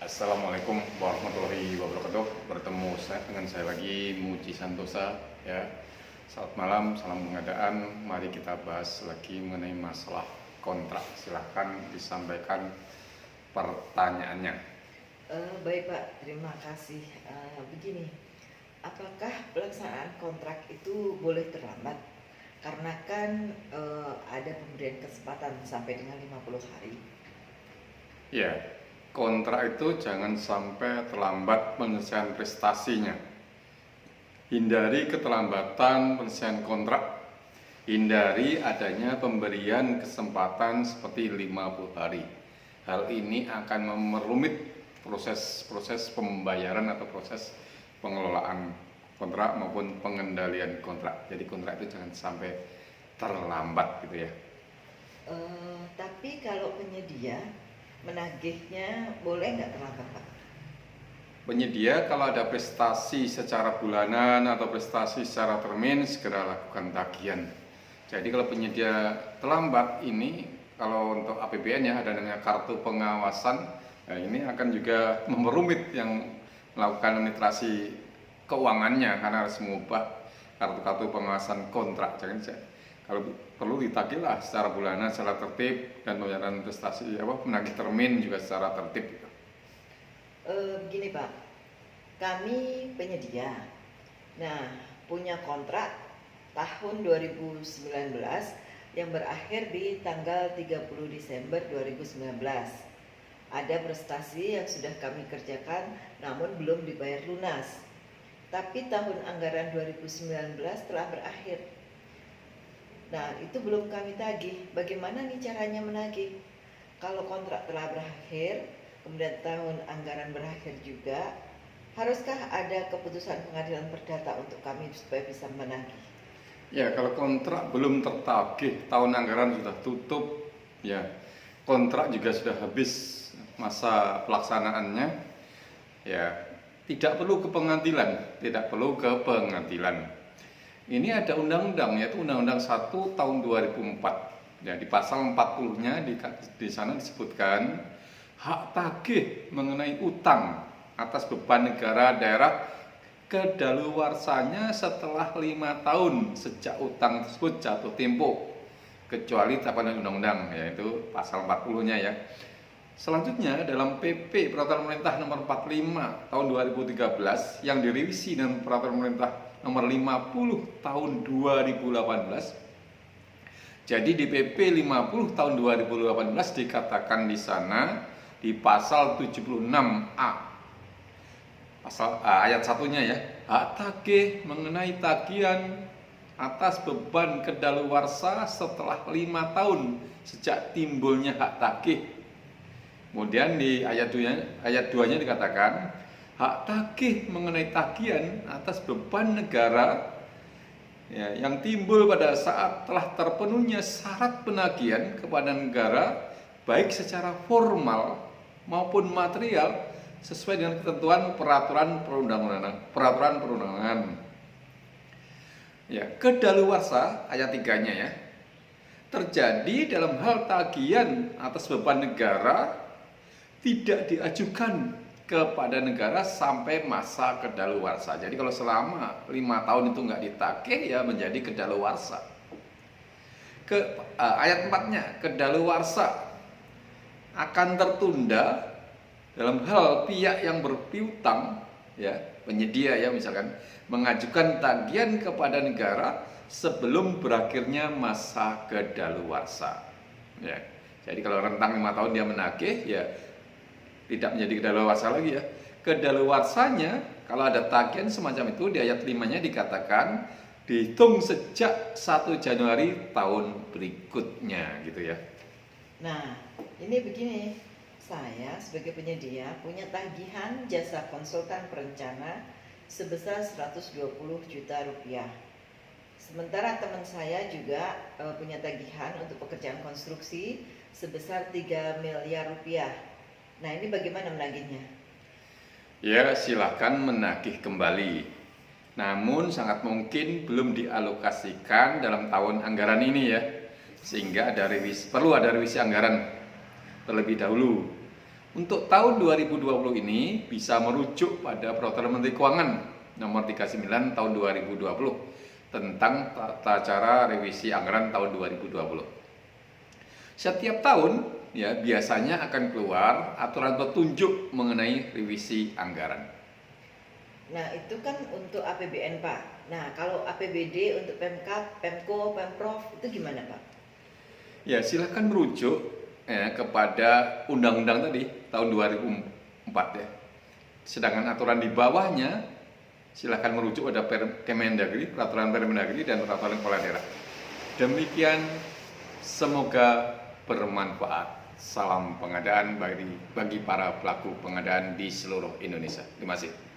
Assalamualaikum warahmatullahi wabarakatuh. Bertemu dengan saya lagi, Muji Santosa. Ya, selamat malam, salam pengadaan. Mari kita bahas lagi mengenai masalah kontrak. Silahkan disampaikan pertanyaannya. Baik Pak, terima kasih. Begini, apakah pelaksanaan kontrak itu boleh terlambat? Karena kan ada pemberian kesempatan sampai dengan 50 hari. Ya, kontrak itu jangan sampai terlambat penyelesaian prestasinya. Hindari keterlambatan penyelesaian kontrak. Hindari adanya pemberian kesempatan seperti 50 hari. Hal ini akan memperumit proses pembayaran atau proses pengelolaan kontrak maupun pengendalian kontrak. Jadi kontrak itu jangan sampai terlambat gitu ya. Tapi kalau penyedia menagihnya boleh nggak terlambat Pak? Penyedia kalau ada prestasi secara bulanan atau prestasi secara termin, segera lakukan tagihan. Jadi kalau penyedia terlambat ini, kalau untuk APBN ya ada namanya kartu pengawasan, nah ini akan juga memperumit yang melakukan administrasi keuangannya karena harus mengubah kartu-kartu pengawasan kontrak. Jadi kalau perlu ditagihlah secara bulanan, secara tertib, dan pembayaran prestasi menagih termin juga secara tertib. Begini Pak, kami penyedia. Nah, punya kontrak tahun 2019 yang berakhir di tanggal 30 Desember 2019. Ada prestasi yang sudah kami kerjakan namun belum dibayar lunas. Tapi tahun anggaran 2019 telah berakhir. Nah, itu belum kami tagih. Bagaimana nih caranya menagih? Kalau kontrak telah berakhir, kemudian tahun anggaran berakhir juga, haruskah ada keputusan pengadilan perdata untuk kami supaya bisa menagih? Ya, kalau kontrak belum tertagih, tahun anggaran sudah tutup, ya kontrak juga sudah habis masa pelaksanaannya, ya tidak perlu ke pengadilan. Ini ada undang-undang, yaitu Undang-Undang 1 tahun 2004. Ya, di pasal 40-nya di sana disebutkan hak tagih mengenai utang atas beban negara daerah kedaluarsanya setelah 5 tahun sejak utang tersebut jatuh tempo, kecuali pada undang-undang, yaitu pasal 40-nya ya. Selanjutnya dalam PP Peraturan Pemerintah Nomor 45 tahun 2013 yang direvisi dengan Peraturan Pemerintah Nomor 50 tahun 2018. Jadi di PP 50 tahun 2018 dikatakan di sana di pasal 76A ayat satunya ya, hak tagih mengenai tagihan atas beban kedaluarsa setelah 5 tahun sejak timbulnya hak tagih. Kemudian di ayat 2-nya dikatakan hak tagih mengenai tagihan atas beban negara ya, yang timbul pada saat telah terpenuhnya syarat penagihan kepada negara baik secara formal maupun material sesuai dengan ketentuan peraturan perundangan. Ya, kedaluarsa ayat 3-nya ya, terjadi dalam hal tagihan atas beban negara tidak diajukan kepada negara sampai masa kedaluarsa. Jadi kalau selama 5 tahun itu nggak ditagih ya menjadi kedaluarsa. Ayat 4-nya, kedaluarsa akan tertunda dalam hal pihak yang berpiutang ya, penyedia ya misalkan mengajukan tagihan kepada negara sebelum berakhirnya masa kedaluarsa. Ya. Jadi kalau rentang 5 tahun dia menagih ya tidak menjadi kedaluarsa lagi ya. Kedaluarsanya kalau ada tagihan semacam itu di ayat 5-nya dikatakan dihitung sejak 1 Januari tahun berikutnya gitu ya. Nah, ini begini, saya sebagai penyedia punya tagihan jasa konsultan perencana sebesar 120 juta rupiah. Sementara teman saya juga punya tagihan untuk pekerjaan konstruksi sebesar 3 miliar rupiah. Nah, ini bagaimana menagihnya? Ya, silahkan menagih kembali. Namun sangat mungkin belum dialokasikan dalam tahun anggaran ini ya. Sehingga perlu ada revisi anggaran terlebih dahulu. Untuk tahun 2020 ini bisa merujuk pada Peraturan Menteri Keuangan Nomor 39 tahun 2020 tentang tata cara revisi anggaran tahun 2020. Setiap tahun ya biasanya akan keluar aturan petunjuk mengenai revisi anggaran. Nah, itu kan untuk APBN, Pak. Nah, kalau APBD untuk Pemkab, Pemko, Pemprov itu gimana, Pak? Ya, silahkan merujuk ya, kepada undang-undang tadi tahun 2004 ya. Sedangkan aturan di bawahnya silahkan merujuk pada Kemendagri, peraturan Permendagri dan peraturan kepala daerah. Demikian, semoga bermanfaat. Salam pengadaan bagi para pelaku pengadaan di seluruh Indonesia. Terima kasih.